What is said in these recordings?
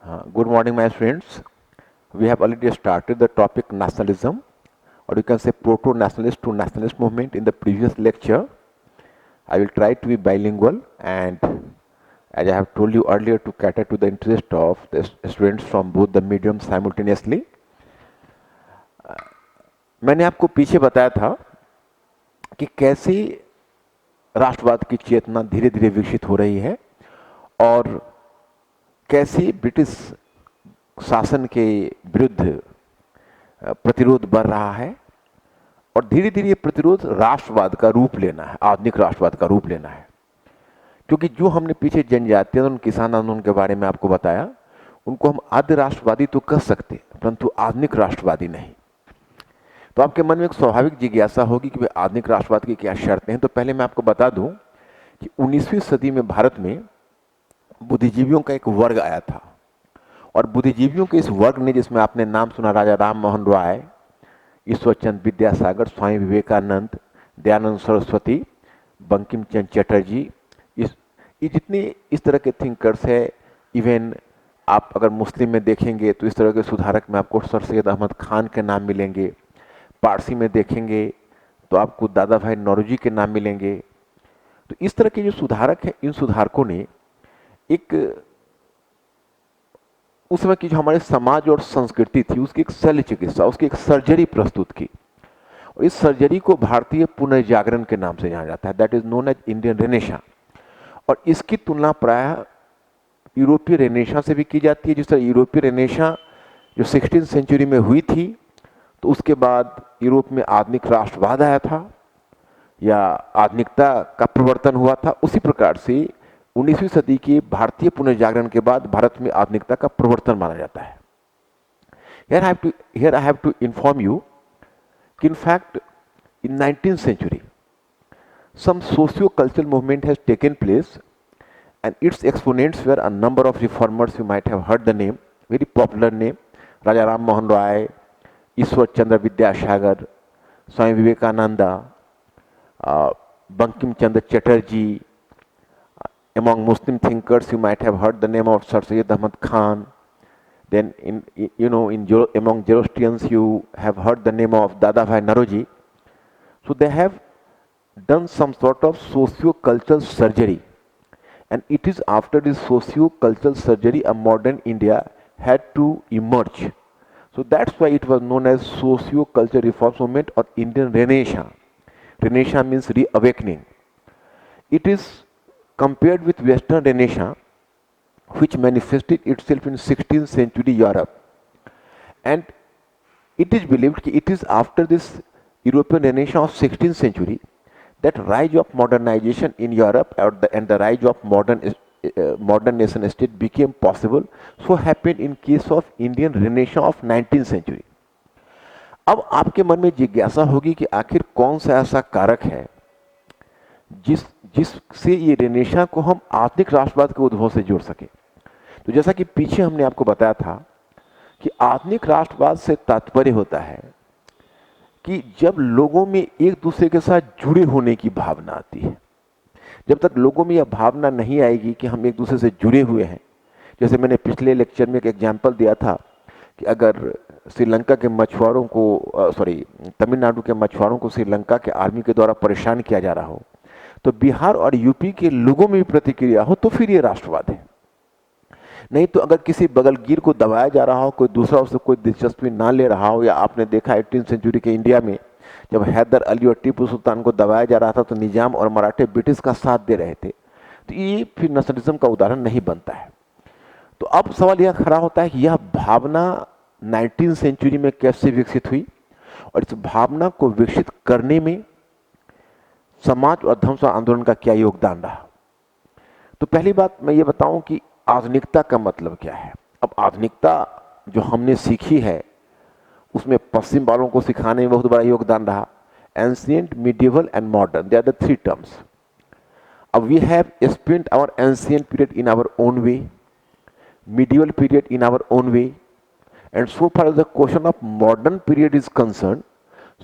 Good morning, my friends. We have already started the topic nationalism, or you can say proto-nationalist to nationalist movement in the previous lecture. I will try to be bilingual, and as I have told you earlier, to cater to the interest of the students from both the mediums simultaneously. मैंने आपको पीछे बताया था कि कैसे राष्ट्रवाद की चेतना धीरे धीरे विकसित हो रही है और कैसे ब्रिटिश शासन के विरुद्ध प्रतिरोध बढ़ रहा है और धीरे धीरे ये प्रतिरोध राष्ट्रवाद का रूप लेना है, आधुनिक राष्ट्रवाद का रूप लेना है। क्योंकि जो हमने पीछे जनजातीय आंदोलन, किसान आंदोलन के बारे में आपको बताया, उनको हम आद्य राष्ट्रवादी तो कह सकते, परंतु आधुनिक राष्ट्रवादी नहीं। तो आपके मन में एक स्वाभाविक जिज्ञासा होगी कि आधुनिक राष्ट्रवाद की क्या शर्तें हैं। तो पहले मैं आपको बता दूं कि 19वीं सदी में भारत में बुद्धिजीवियों का एक वर्ग आया था और बुद्धिजीवियों के इस वर्ग ने, जिसमें आपने नाम सुना राजा राम मोहन राय, ईश्वरचंद विद्यासागर, स्वामी विवेकानंद, दयानंद सरस्वती, बंकिम चंद्र चटर्जी, ये जितने इस तरह के थिंकर्स है, इवन आप अगर मुस्लिम में देखेंगे तो इस तरह के सुधारक में आपको सर सैयद अहमद खान के नाम मिलेंगे, पारसी में देखेंगे तो आपको दादा भाई नौरोजी के नाम मिलेंगे। तो इस तरह के जो सुधारक हैं, इन सुधारकों ने एक उस समय की जो हमारे समाज और संस्कृति थी, उसकी एक शल्य चिकित्सा, उसकी एक सर्जरी प्रस्तुत की और इस सर्जरी को भारतीय पुनर्जागरण के नाम से जाना जाता है, that is known as Indian renaissance. और इसकी तुलना प्रायः यूरोपीय रेनेसा से भी की जाती है। जिस तरह यूरोपीय रेनेसा जो 16वीं सेंचुरी में हुई थी, तो उसके बाद यूरोप में आधुनिक राष्ट्रवाद आया था या आधुनिकता का प्रवर्तन हुआ था, उसी प्रकार से 19वीं सदी की भारतीय पुनर्जागरण के बाद भारत में आधुनिकता का प्रवर्तन माना जाता है। Here I have to inform you कि in fact in 19th century some socio-cultural movement has taken place and its exponents were a number of reformers. You might have heard the name, very popular name, Raja Ram Mohan Roy, Ishwar Chandra Vidyasagar, Swami Vivekananda, Bankim Chandra Chatterjee. Among Muslim thinkers, you might have heard the name of Sir Syed Ahmad Khan. Then, among Zoroastrians, you have heard the name of Dada Bhai Naroji. So they have done some sort of socio-cultural surgery, and it is after this socio-cultural surgery a modern India had to emerge. So that's why it was known as socio-cultural reform movement or Indian Renaissance. Renaissance means reawakening. It is compared with Western Renaissance, which manifested itself in 16th century Europe. And it is believed that it is after this European Renaissance of 16th century that rise of modernization in Europe and the rise of modern nation state became possible. So happened in case of Indian Renaissance of 19th century. अब आपके मन में जिज्ञासा होगी कि आखिर कौन सा ऐसा कारक है जिससे ये रेनेसा को हम आधुनिक राष्ट्रवाद के उद्भव से जोड़ सके। तो जैसा कि पीछे हमने आपको बताया था कि आधुनिक राष्ट्रवाद से तात्पर्य होता है कि जब लोगों में एक दूसरे के साथ जुड़े होने की भावना आती है। जब तक लोगों में यह भावना नहीं आएगी कि हम एक दूसरे से जुड़े हुए हैं, जैसे मैंने पिछले लेक्चर में एक एग्जाम्पल दिया था कि अगर श्रीलंका के मछुआरों को तमिलनाडु के मछुआरों को श्रीलंका के आर्मी के द्वारा परेशान किया जा रहा हो, तो बिहार और यूपी के लोगों में भी प्रतिक्रिया हो, तो फिर ये राष्ट्रवाद है। नहीं तो अगर किसी बगलगीर को दबाया जा रहा हो, कोई दूसरा उससे कोई दिलचस्पी ना ले रहा हो, या आपने देखा 18वीं सेंचुरी के इंडिया में जब हैदर अली और टीपू सुल्तान को दबाया जा रहा था तो निजाम और मराठे ब्रिटिश का साथ दे रहे थे, तो ये फिर नेशनलिज्म का उदाहरण नहीं बनता है। तो अब सवाल यह खड़ा होता है कि यह भावना 19वीं सेंचुरी में कैसे विकसित हुई और इस भावना को विकसित करने में समाज और धर्म आंदोलन का क्या योगदान रहा। तो पहली बात मैं ये बताऊं कि आधुनिकता का मतलब क्या है। अब आधुनिकता जो हमने सीखी है उसमें पश्चिम वालों को सिखाने में बहुत बड़ा योगदान रहा। Ancient, medieval and modern, they are the three terms. अब we have spent our ancient period in our own way, medieval period in our own way, and so far as the question of modern period is concerned,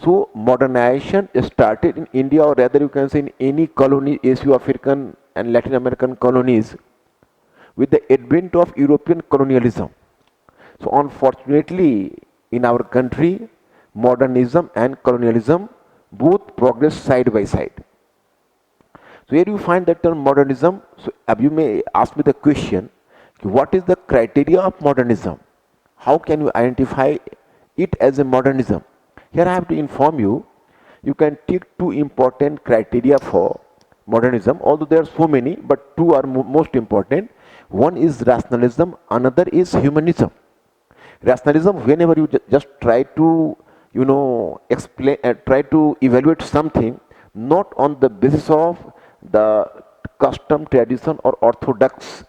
so modernization started in India, or rather you can say in any colony, Asia, African and Latin American colonies, with the advent of European colonialism. So unfortunately, in our country, modernism and colonialism both progress side by side. So here you find that term modernism. So you may ask me the question, what is the criteria of modernism? How can you identify it as a modernism? Here I have to inform you, you can take two important criteria for modernism, although there are so many, but two are most important. One is rationalism, another is humanism. Rationalism, whenever you just try to, explain, try to evaluate something not on the basis of the custom, tradition, or orthodox,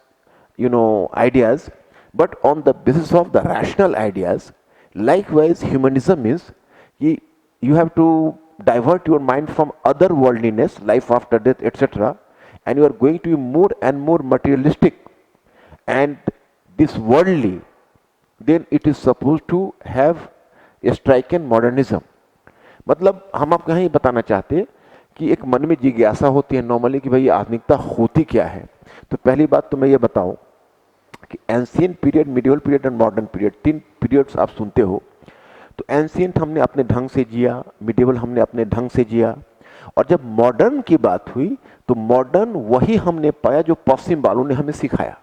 ideas, but on the basis of the rational ideas. Likewise, humanism means you have to divert your mind from otherworldliness, life after death, etc., and you are going to be more and more materialistic and this worldly. Then it is supposed to have a strike in modernism. मतलब हम आपको यही बताना चाहते कि एक मन में जिज्ञासा होती है नॉर्मली कि भाई आधुनिकता होती क्या है. तो पहली बात तो मैं ये बताऊं कि ancient period, medieval period and modern period, तीन पीरियड्स आप सुनते हो. तो एंशियंट हमने अपने ढंग से जिया, मिडिवल हमने अपने ढंग से जिया, और जब मॉडर्न की बात हुई तो मॉडर्न वही हमने पाया जो पश्चिम वालों ने हमें सिखाया.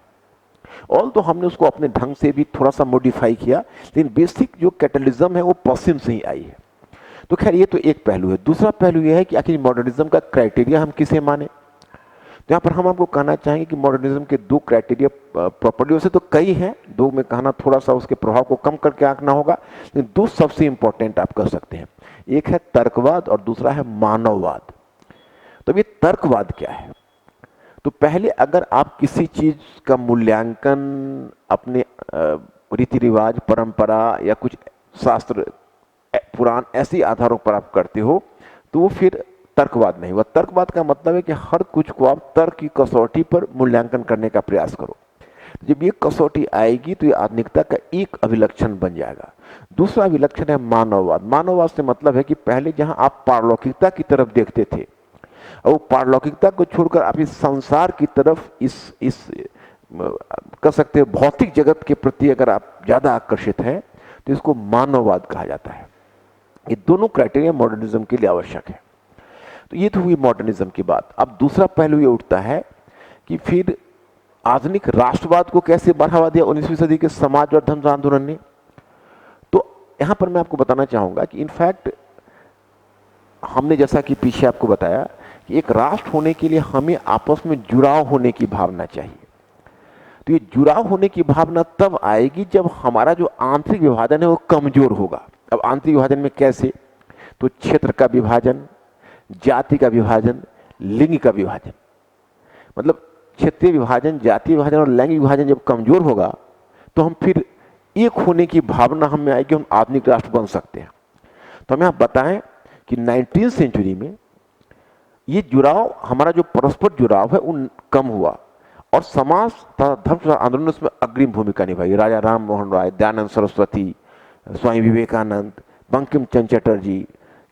ऑल तो हमने उसको अपने ढंग से भी थोड़ा सा मॉडिफाई किया, लेकिन बेसिक जो कैटलिज्म है वो पश्चिम से ही आई है. तो खैर ये तो एक पहलू है. दूसरा पहलू यह है कि आखिर मॉडर्निज्म का क्राइटेरिया हम किसे माने. तो यहाँ पर हम आपको कहना चाहेंगे कि मॉडर्निज्म के दो क्राइटेरिया प्रॉपर्ली, वैसे तो कई हैं, दो में कहना थोड़ा सा उसके प्रभाव को कम करके आंकना होगा, लेकिन दो सबसे इंपॉर्टेंट आप कह सकते हैं. एक है तर्कवाद और दूसरा है मानववाद. तो ये तर्कवाद क्या है. तो पहले अगर आप किसी चीज का मूल्यांकन अपने रीति रिवाज, परंपरा या कुछ शास्त्र, पुराण ऐसे आधारों पर आप करते हो तो वो फिर तर्कवाद नहीं हुआ. तर्कवाद का मतलब है कि हर कुछ को आप तर्क की कसौटी पर मूल्यांकन करने का प्रयास करो. जब ये कसौटी आएगी तो ये आधुनिकता का एक अभिलक्षण बन जाएगा. दूसरा अभिलक्षण है मानववाद. मानववाद से मतलब है कि पहले जहां आप पारलौकिकता की तरफ देखते थे, और वो पारलौकिकता को छोड़कर आप इस संसार की तरफ, इस कह सकते हैं भौतिक जगत के प्रति अगर आप ज्यादा आकर्षित हैं तो इसको मानववाद कहा जाता है. ये दोनों क्राइटेरिया मॉडर्निज्म के लिए आवश्यक है. तो ये तो हुई मॉडर्निज्म की बात. अब दूसरा पहलू ये उठता है कि फिर आधुनिक राष्ट्रवाद को कैसे बढ़ावा दिया 19वीं सदी के समाज और धर्म आंदोलन ने. तो यहां पर मैं आपको बताना चाहूंगा कि इनफैक्ट हमने जैसा कि पीछे आपको बताया कि एक राष्ट्र होने के लिए हमें आपस में जुड़ाव होने की भावना चाहिए. तो ये जुड़ाव होने की भावना तब आएगी जब हमारा जो आंतरिक विभाजन है वो कमजोर होगा. अब आंतरिक विभाजन में कैसे, तो क्षेत्र का विभाजन, जाति का विभाजन, लिंग का विभाजन. मतलब क्षेत्रीय विभाजन, जातीय विभाजन और लैंगिक विभाजन जब कमजोर होगा तो हम फिर एक होने की भावना हमें आएगी, हम आधुनिक राष्ट्र बन सकते हैं. तो हम यहाँ बताएं कि 19वीं सेंचुरी में ये जुड़ाव, हमारा जो परस्पर जुड़ाव है वो कम हुआ और समाज तथा धर्म आंदोलन उसमें अग्रिम भूमिका निभाई. राजा राम मोहन राय, दयानंद सरस्वती, स्वामी विवेकानंद, बंकिम चंद्र चटर्जी,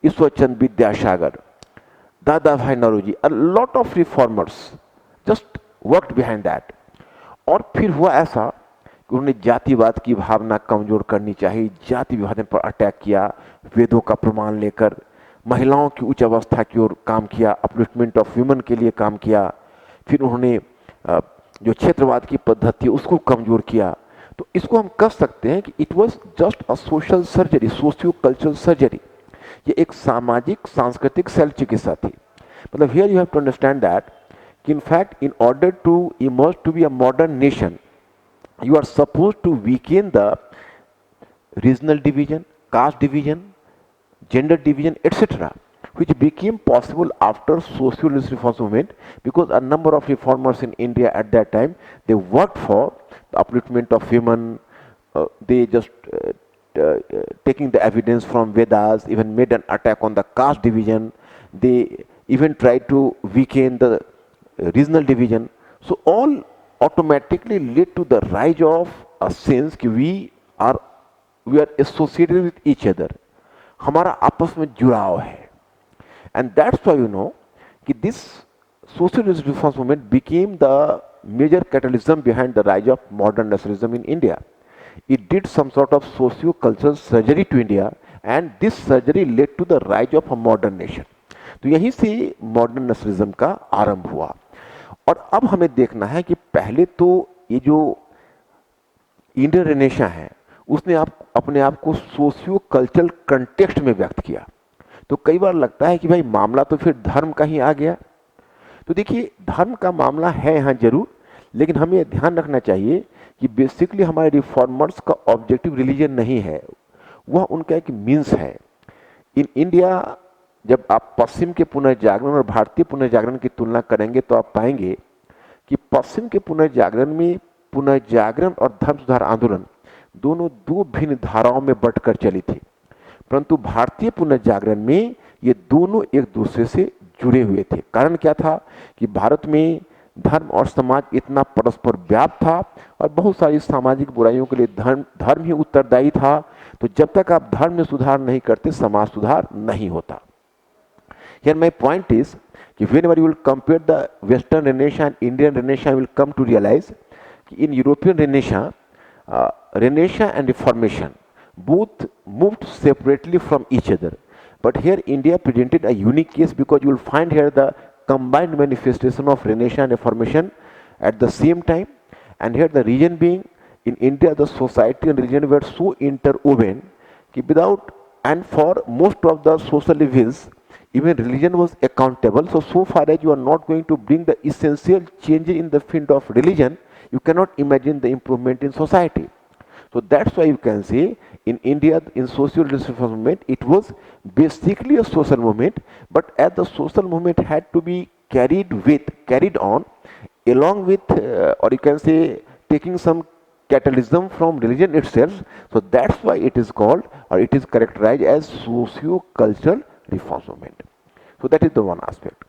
ईश्वरचंद विद्यासागर, दादा भाई Naoroji, a lot of reformers just worked behind that. और फिर हुआ ऐसा कि उन्होंने जातिवाद की भावना कमजोर करनी चाहिए, जाति विभाजन पर अटैक किया, वेदों का प्रमाण लेकर महिलाओं की उच्च अवस्था की ओर काम किया, अपलिफ्टमेंट ऑफ ह्यूमन के लिए काम किया. फिर उन्होंने जो क्षेत्रवाद की पद्धति उसको कमजोर किया. तो इसको हम कह सकते हैं कि it was just a social surgery, socio cultural surgery. ये एक सामाजिक सांस्कृतिक शल्य चिकित्सा थी. मतलब here you have to understand that कि in fact in order to emerge to be a modern nation you are supposed to weaken the regional division, caste division, gender division, etc., which became possible after socialist reform movement, because a number of reformers in India at that time, they worked for the upliftment of women. They just taking the evidence from Vedas, even made an attack on the caste division. They even tried to weaken the regional division. So all automatically lead to the rise of a sense कि we are associated with each other. हमारा आपस में जुड़ाव है. And that's why you know कि this socialist reform movement became the major catalysm behind the rise of modern nationalism in India. It did some sort of socio-cultural surgery to India, and this surgery led to the rise of a modern nation. तो यहीं से modern nationalism का आरंभ हुआ। और अब हमें देखना है कि पहले तो ये जो इंडियन रेनेसां है उसने अपने आप को सोशियो कल्चरल कंटेक्स्ट में व्यक्त किया। तो कई बार लगता है कि भाई मामला तो फिर धर्म का ही आ गया। तो देखिए, धर्म का मामला है यहाँ जरूर, लेकिन हमें ध्यान रखना चाहिए कि बेसिकली हमारे रिफॉर्मर्स का ऑब्जेक्टिव रिलीजन नहीं है, वह उनका एक मीन्स है। इन इंडिया जब आप पश्चिम के पुनर्जागरण और भारतीय पुनर्जागरण की तुलना करेंगे तो आप पाएंगे कि पश्चिम के पुनर्जागरण में पुनर्जागरण और धर्म सुधार आंदोलन दोनों दो भिन्न धाराओं में बंटकर चली थी, परंतु भारतीय पुनर्जागरण में ये दोनों एक दूसरे से जुड़े हुए थे। कारण क्या था कि भारत में धर्म और समाज इतना परस्पर व्याप्त था और बहुत सारी सामाजिक बुराइयों के लिए धर्म ही उत्तरदायी था। तो जब तक आप धर्म में सुधार नहीं करते, समाज सुधार नहीं होता। Here my point is कि whenever you will compare the Western Renaissance and Indian Renaissance, you will come to realize कि in European Renaissance, Renaissance and Reformation both moved separately from each other. But here India presented a unique case because you will find here the combined manifestation of Renaissance and Reformation at the same time. And here the reason being, in India the society and religion were so interwoven कि without, and for most of the social evils even religion was accountable. So far as you are not going to bring the essential change in the field of religion, you cannot imagine the improvement in society. So that's why you can say in India, in social justice movement, it was basically a social movement, but as the social movement had to be carried on along with, or you can say taking some catalysm from religion itself. So that's why it is called, or it is characterized as socio-cultural reform movement. So that is the one aspect.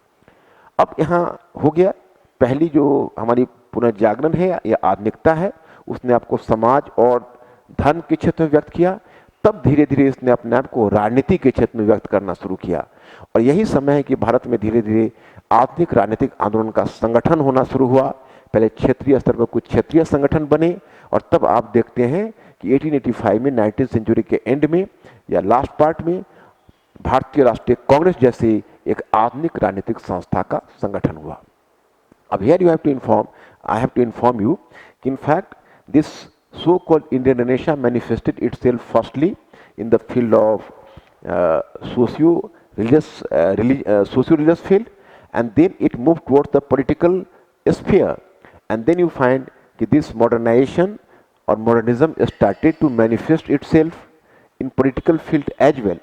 अब यहाँ हो गया, पहली जो हमारी पुनर्जागरण है या आधुनिकता है, उसने आपको समाज और धर्म के क्षेत्र में व्यक्त किया। तब धीरे धीरे इसने अपने आप को राजनीति के क्षेत्र में व्यक्त करना शुरू किया, और यही समय है कि भारत में धीरे धीरे आधुनिक राजनीतिक आंदोलन का संगठन होना शुरू हुआ। पहले क्षेत्रीय स्तर पर कुछ क्षेत्रीय संगठन बने, और तब आप देखते हैं कि 1885 में 19th सेंचुरी के एंड में या लास्ट पार्ट में भारतीय राष्ट्रीय कांग्रेस जैसी एक आधुनिक राजनीतिक संस्था का संगठन हुआ। अब here I have to inform you कि in fact this so called Indian renaissance manifested itself firstly in the field of socio-religious field, and then it moved towards the political sphere, and then you find that this modernization or modernism started to manifest itself in political field as well.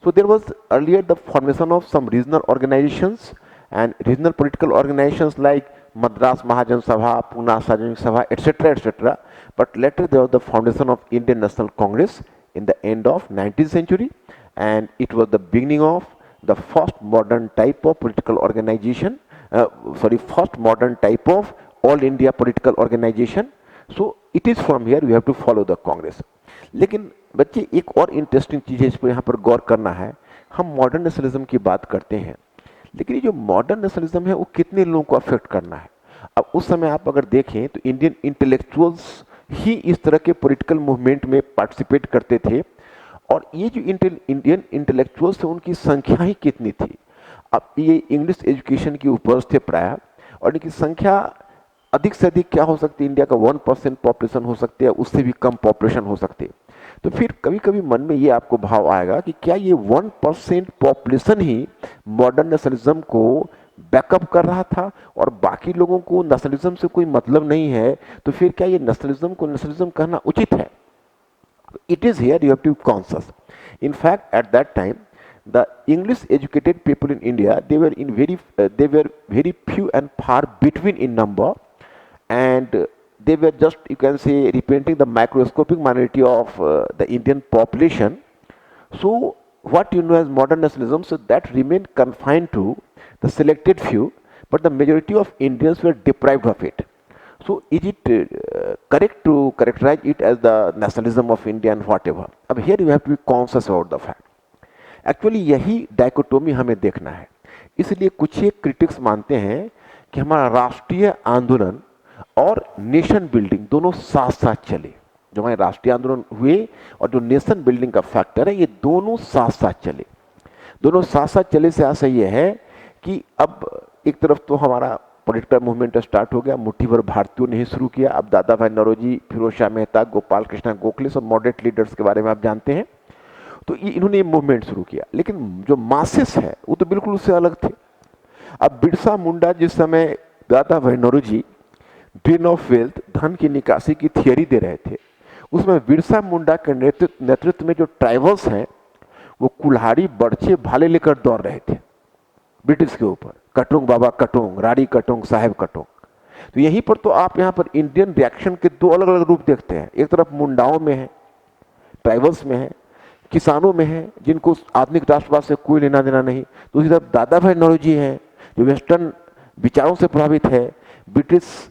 So there was earlier the formation of some regional organizations and regional political organizations like Madras Mahajan Sabha, Pune Sajanik Sabha, etc. But later there was the foundation of Indian National Congress in the end of 19th century, and it was the beginning of the first modern type of political organization, first modern type of all India political organization. So it is from here we have to follow the Congress. लेकिन बच्चे एक और interesting चीज़ है, इस पर यहाँ पर गौर करना है। हम मॉडर्न नेशनलिज्म की बात करते हैं, लेकिन ये जो मॉडर्न नेशनलिज्म है वो कितने लोगों को अफेक्ट करना है। अब उस समय आप अगर देखें तो इंडियन इंटेलेक्चुअल्स ही इस तरह के पॉलिटिकल मूवमेंट में पार्टिसिपेट करते थे, और ये जो इंडियन इंटेलेक्चुअल्स थे उनकी संख्या ही कितनी थी। अब ये इंग्लिश एजुकेशन की उपज थे प्राय, और इनकी संख्या अधिक से अधिक क्या हो सकती है, इंडिया का 1% पॉपुलेशन हो सकती है, उससे भी कम पॉपुलेशन हो सकती है। तो फिर कभी कभी मन में ये आपको भाव आएगा कि क्या ये 1% पॉपुलेशन ही मॉडर्न नेशनलिज्म को बैकअप कर रहा था और बाकी लोगों को नेशनलिज्म से कोई मतलब नहीं है, तो फिर क्या ये नेशनलिज्म को नेशनलिज्म कहना उचित है? It is here you have to be conscious. In fact, at that time, the English educated people in India, they were very few and far between in number, and they were just, you can say, representing the microscopic minority of the Indian population. So what you know as modern nationalism, so that remained confined to the selected few, but the majority of Indians were deprived of it. So is it correct to characterize it as the nationalism of India and whatever? अब here you have to be conscious about the fact. Actually यही dichotomy हमें देखना है। इसलिए कुछ एक critics मानते हैं कि हमारा राष्ट्रीय आंदोलन और नेशन बिल्डिंग दोनों साथ साथ चले। जो हमारे राष्ट्रीय आंदोलन हुए और जो नेशन बिल्डिंग का फैक्टर है, ये दोनों साथ साथ चले। दोनों साथ साथ चले से आशा ये है कि अब एक तरफ तो हमारा पॉलिटिकल मूवमेंट स्टार्ट हो गया, मुट्ठी भर भारतीयों ने ही शुरू किया। अब दादा भाई नौरोजी, फिरोज शाह मेहता, गोपाल कृष्ण गोखले, सब मॉडरेट लीडर्स के बारे में आप जानते हैं। तो इन्होंने ये मूवमेंट शुरू किया, लेकिन जो मासेस है वो तो बिल्कुल उससे अलग थे। अब बिरसा मुंडा जिस समय दादा भाई नौरोजी ड्रेन ऑफ वेल्थ, धन की निकासी की थियरी दे रहे थे, उसमें बिरसा मुंडा के नेतृत्व में जो ट्राइबल्स हैं वो कुल्हाड़ी, बर्छे, भाले लेकर दौड़ रहे थे ब्रिटिश के ऊपर। कटुंग बाबा कटुंग, राड़ी कटुंग, साहेब कटुंग। तो यहीं पर तो आप यहाँ पर इंडियन रिएक्शन के दो अलग अलग रूप देखते हैं। एक तरफ मुंडाओं में है, ट्राइबल्स में है, किसानों में है जिनको आधुनिक राष्ट्रवाद से कोई लेना देना नहीं। दूसरी तरफ दादा भाई नौरोजी हैं जो वेस्टर्न विचारों से प्रभावित है, ब्रिटिश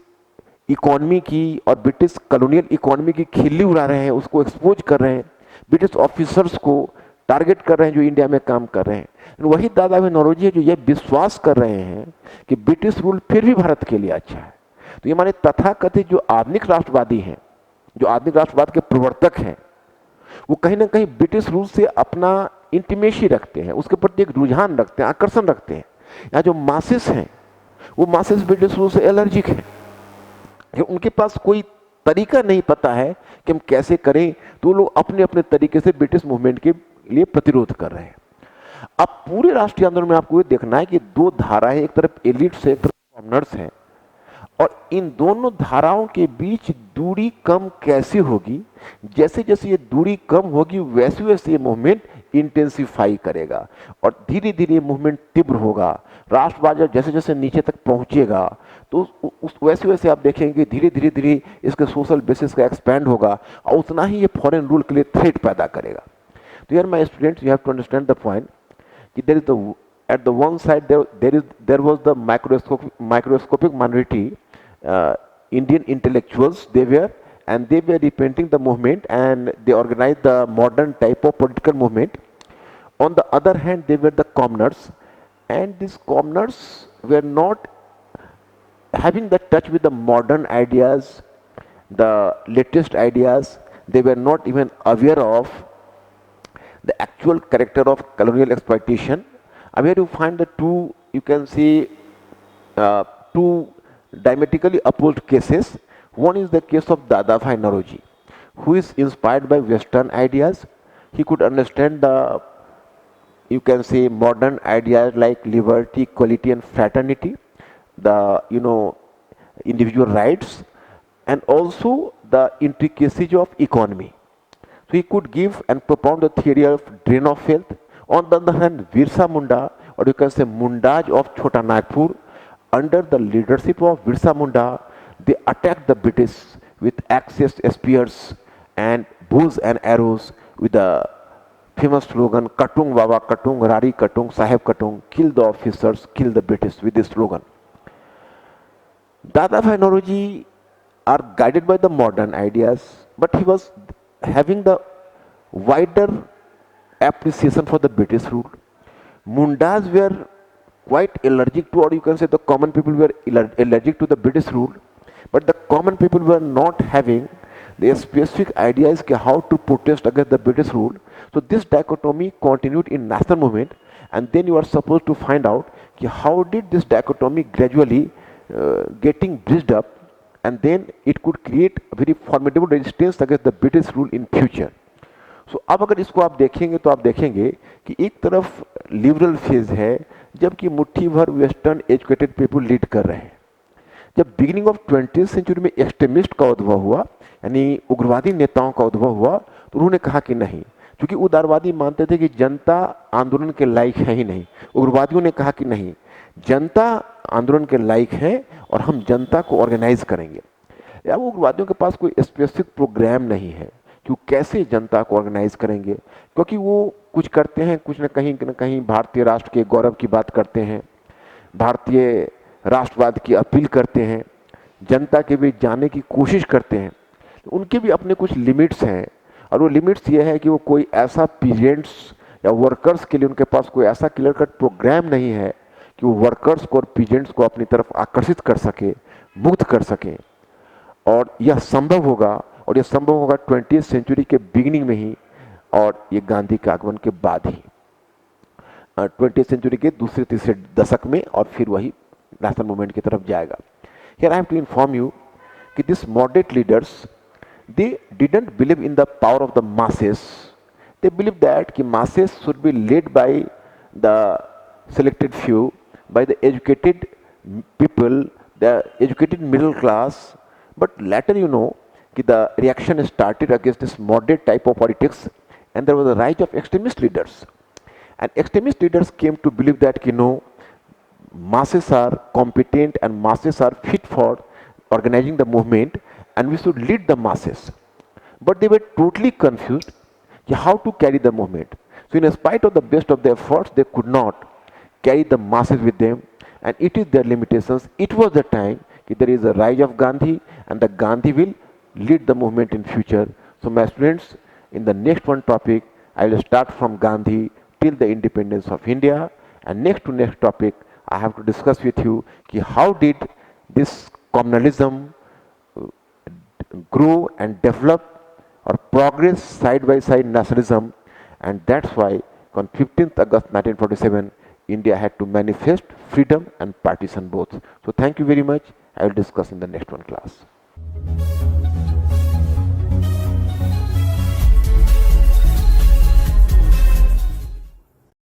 इकोनॉमी की और ब्रिटिश कॉलोनियल इकोनॉमी की खिल्ली उड़ा रहे हैं, उसको एक्सपोज कर रहे हैं, ब्रिटिश ऑफिसर्स को टारगेट कर रहे हैं जो इंडिया में काम कर रहे हैं। वही दादा भाई नौरोजी है जो ये विश्वास कर रहे हैं कि ब्रिटिश रूल फिर भी भारत के लिए अच्छा है। तो ये हमारे तथाकथित जो आधुनिक राष्ट्रवादी हैं, जो आधुनिक राष्ट्रवाद के प्रवर्तक हैं, वो कहीं ना कहीं ब्रिटिश रूल से अपना इंटीमेसी रखते हैं, उसके प्रति एक रुझान रखते हैं, आकर्षण रखते हैं। यहाँ जो मासेस हैं वो मासेस ब्रिटिश रूल से एलर्जिक हैं, उनके पास कोई तरीका नहीं पता है कि हम कैसे करें, तो लोग अपने अपने तरीके से ब्रिटिश मूवमेंट के लिए प्रतिरोध कर रहे हैं। अब पूरे राष्ट्रीय आंदोलन में आपको ये देखना है कि दो धाराएं, एक तरफ एलिट्स है, एक तरफ कॉमनर्स है, और इन दोनों धाराओं के बीच दूरी कम कैसे होगी। जैसे जैसे ये दूरी कम होगी वैसे वैसे ये मूवमेंट इंटेंसिफाई करेगा और धीरे धीरे ये मूवमेंट तीव्र होगा। राष्ट्रवाद जैसे जैसे नीचे तक पहुंचेगा तो वैसे वैसे आप देखेंगे धीरे धीरे धीरे इसके सोशल बेसिस का एक्सपैंड होगा और उतना ही ये फॉरेन रूल के लिए थ्रेट पैदा करेगा। तो यार my students, you have to understand the point कि there is the at the one side there was the microscopic minority, Indian intellectuals. They were repainting the movement and they organized the modern type of political movement. On the other hand, they were the commoners, and these commoners were not having the touch with the modern ideas, the latest ideas. They were not even aware of the actual character of colonial exploitation. Where you find the two, you can see two diametrically opposed cases. One is the case of Dada Bhai Nauroji, who is inspired by Western ideas. He could understand the, you can say, modern ideas like liberty, equality, and fraternity, the individual rights, and also the intricacies of economy. So he could give and propound the theory of drain of wealth. On the other hand, Birsa Munda, or you can say Mundas of Chota Nagpur, under the leadership of Birsa Munda, they attacked the British with axes, spears, and bows and arrows with the famous slogan "Katung Baba Katung, Rari Katung, Saheb Katung, kill the officers, kill the British" with this slogan. Dada Bhai Nauroji are guided by the modern ideas, but he was having the wider appreciation for the British rule. Mundas were quite allergic to, or you can say the common people were allergic to the British rule, but the common people were not having the specific ideas how to protest against the British rule. So this dichotomy continued in national movement, and then you are supposed to find out how did this dichotomy gradually getting bridged up, and then it could create a very formidable resistance against the British rule in future. So अब अगर इसको आप देखेंगे तो आप देखेंगे कि एक तरफ लिबरल फेज है जबकि मुट्ठी भर वेस्टर्न एजुकेटेड पीपल लीड कर रहे हैं। जब बिगिनिंग ऑफ 20th सेंचुरी में एक्सट्रीमिस्ट का उद्भव हुआ, यानी उग्रवादी नेताओं का उद्भव हुआ, तो उन्होंने कहा कि नहीं, क्योंकि उदारवादी मानते थे कि जनता आंदोलन के लायक है ही नहीं। उग्रवादियों ने कहा कि नहीं, जनता आंदोलन के लायक है और हम जनता को ऑर्गेनाइज करेंगे। या वो उग्रवादियों के पास कोई स्पेसिफिक प्रोग्राम नहीं है कि वो कैसे जनता को ऑर्गेनाइज करेंगे, क्योंकि वो कुछ करते हैं, कुछ न कहीं भारतीय राष्ट्र के गौरव की बात करते हैं, भारतीय राष्ट्रवाद की अपील करते हैं, जनता के बीच जाने की कोशिश करते हैं। उनके भी अपने कुछ लिमिट्स हैं, और वो लिमिट्स ये है कि वो कोई ऐसा पीजेंट्स या वर्कर्स के लिए उनके पास कोई ऐसा क्लियर कट प्रोग्राम नहीं है कि वो वर्कर्स को और पीजेंट्स को अपनी तरफ आकर्षित कर सके, मुक्त कर सके। और यह संभव होगा, और यह संभव होगा 20वीं सेंचुरी के बिगिनिंग में ही, और ये गांधी के आगमन के बाद ही, 20वीं सेंचुरी के दूसरे तीसरे दशक में, और फिर वही नेशनल मूवमेंट की तरफ जाएगा। Here I am to inform you कि this moderate leaders, they didn't believe in the power of the masses. They believed that कि masses should be led by the selected few, by the educated people, the educated middle class. But later, you know, कि the reaction started against this moderate type of politics, and there was a rise of extremist leaders. And extremist leaders came to believe that, you know, masses are competent and masses are fit for organizing the movement, and we should lead the masses. But they were totally confused how to carry the movement. So in spite of the best of their efforts, they could not carry the masses with them, and it is their limitations. It was the time that there is a rise of Gandhi, and the Gandhi will lead the movement in future. So my students, in the next one topic, I will start from Gandhi till the independence of India, and next to next topic, I have to discuss with you how did this communalism grow and develop or progress side by side nationalism, and that's why on 15th August 1947 India had to manifest freedom and partition both. So thank you very much. I will discuss in the next one class.